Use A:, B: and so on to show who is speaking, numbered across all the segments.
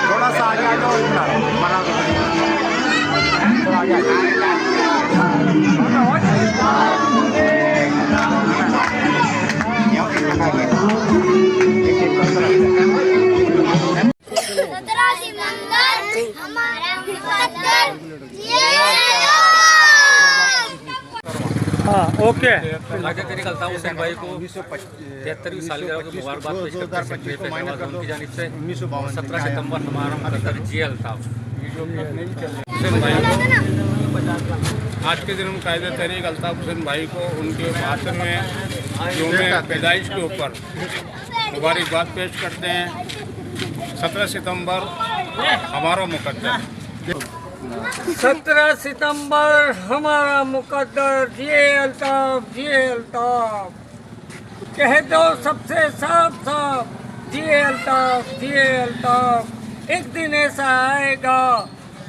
A: थोड़ा सा आगे आ जाओ, मना थोड़ा
B: हाँ ओके।
C: आगे तरीक अल्ताफ हुसैन भाई को 73वीं सालगिरह की मुबारकबाद पेश करते हैं सेक्रेटरी पहलवान जोन की जानिब से। 17 सितंबर हमारा मुकद्दर जी अल्ताफ हुसैन भाई को आज के दिन हम कायदे तहरीक अल्ताफ हुसैन भाई को उनके भाषण में यौम पैदाइश के ऊपर मुबारकबाद पेश करते हैं। 17 सितंबर हमारा मुकद्दर।
B: 17 सितंबर हमारा मुकद्दर, जिए अल्ताफ, जिए अल्ताफ। कह दो सबसे साफ साफ, जिए अल्ताफ, जिए अल्ताफ। एक दिन ऐसा आएगा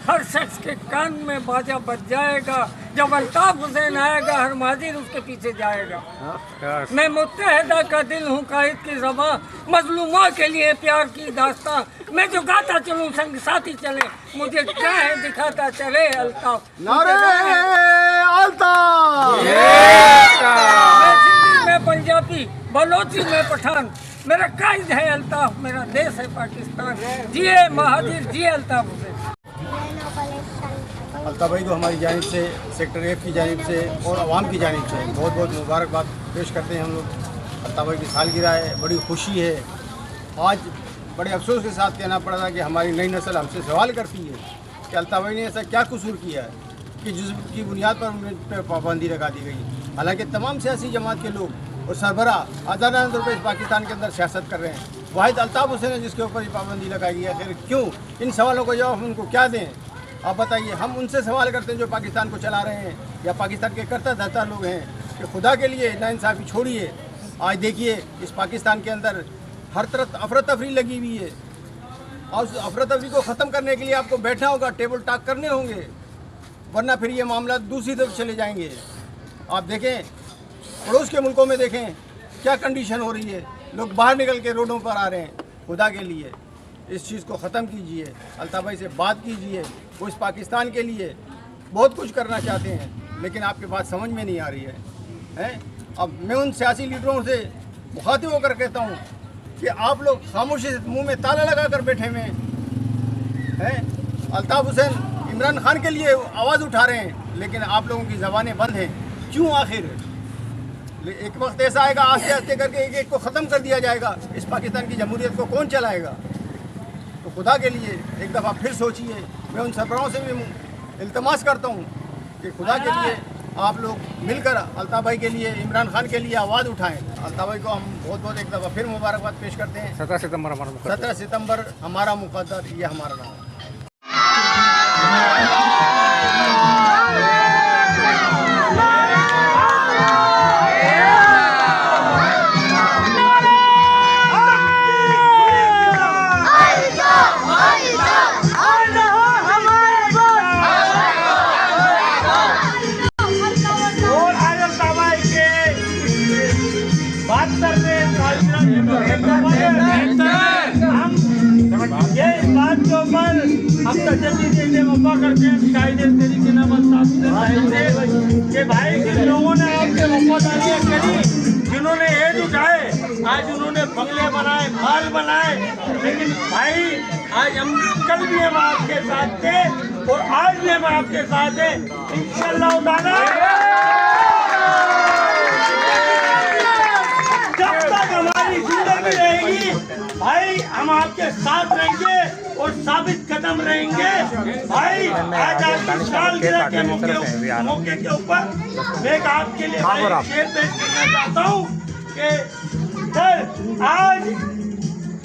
B: हर शख्स के कान में बाजा बज जाएगा, जब अल्ताफ हुसैन आएगा हर महाजिर उसके पीछे जाएगा। मैं मुत्तहदा का दिल हूँ, कायद की ज़बां, मजलूमा के लिए प्यार की दास्तां। मैं जो गाता चलूँ संग साथी चले, मुझे क्या है दिखाता चले अल्ताफ।
A: नारे अल्ताफ।
B: मैं सिंधी में पंजाबी, बलोची में पठान, मेरा कायद है अल्ताफ, मेरा देश है पाकिस्तान। जिए महाजिर, जिए अल्ताफ हुसैन।
A: अल्ताफ भाई को हमारी जानिब से, सेक्टर एफ की जानिब से और आवाम की जानिब से बहुत बहुत मुबारकबाद पेश करते हैं हम लोग। अल्ताफ भाई की सालगिरह है, बड़ी खुशी है। आज बड़े अफसोस के साथ कहना पड़ रहा है कि हमारी नई नस्ल हमसे सवाल करती है कि अल्ताफ भाई ने ऐसा क्या कसूर किया है कि जिसकी बुनियाद पर उन पर पाबंदी लगा दी गई। हालांकि तमाम सियासी जमात के लोग और सरबरा आज़ादाना तौर पर इस पाकिस्तान के अंदर सियासत कर रहे हैं। वाहिद अल्ताफ हुसैन है जिसके ऊपर ये पाबंदी लगाई गई है। फिर क्यों? इन सवालों का जवाब उनको क्या दें? आप बताइए। हम उनसे सवाल करते हैं जो पाकिस्तान को चला रहे हैं या पाकिस्तान के करता धरता लोग हैं कि खुदा के लिए नाइंसाफ़ी छोड़िए। आज देखिए इस पाकिस्तान के अंदर हर तरफ अफरा तफरी लगी हुई है और उस अफरा तफरी को ख़त्म करने के लिए आपको बैठना होगा, टेबल टॉक करने होंगे, वरना फिर ये मामला दूसरी तरफ चले जाएंगे। आप देखें पड़ोस के मुल्कों में देखें क्या कंडीशन हो रही है, लोग बाहर निकल के रोडों पर आ रहे हैं। खुदा के लिए इस चीज़ को ख़त्म कीजिए, अल्ताफ भाई से बात कीजिए। वो इस पाकिस्तान के लिए बहुत कुछ करना चाहते हैं लेकिन आपके बात समझ में नहीं आ रही है। अब मैं उन सियासी लीडरों से मुखातिब होकर कहता हूँ कि आप लोग खामोशी से मुंह में ताला लगा कर बैठे हुए हैं। अल्ताफ हुसैन इमरान खान के लिए आवाज़ उठा रहे हैं लेकिन आप लोगों की ज़बानें बंद हैं। क्यों? आखिर एक वक्त ऐसा आएगा आस्ते आस्ते करके एक एक को ख़त्म कर दिया जाएगा। इस पाकिस्तान की जमहूरियत को कौन चलाएगा? तो खुदा के लिए एक दफ़ा फिर सोचिए। मैं उन सरबराहों से भी इल्तमास करता हूँ कि खुदा के लिए आप लोग मिलकर अल्ताफ भाई के लिए, इमरान खान के लिए आवाज़ उठाएं। अल्ताफ भाई को हम बहुत बहुत एक दफ़ा फिर मुबारकबाद पेश करते हैं।
B: 17 सितंबर हमारा मुकद्दर।
A: 17 सितंबर हमारा मुकद्दर, ये हमारा नाम है।
D: हम तजल्ली देने वफा करते हैं कायदे तरीके के भाई जिन लोगों ने आपसे वफादारियाँ करी, जिन्होंने एज उठाए, आज उन्होंने बंगले बनाए, माल बनाए, लेकिन भाई आज हम कल भी हम आपके साथ थे और आज भी हम आपके साथ हैं इंशाअल्लाह ताला। जब तक हमारी जिंदगी रहेगी भाई हम आपके साथ रहेंगे और साबित कदम रहेंगे। भाई आज आपकी सालगिरह के मौके के ऊपर मैं आपके लिए शेर पेश करना चाहता हूँ कि आज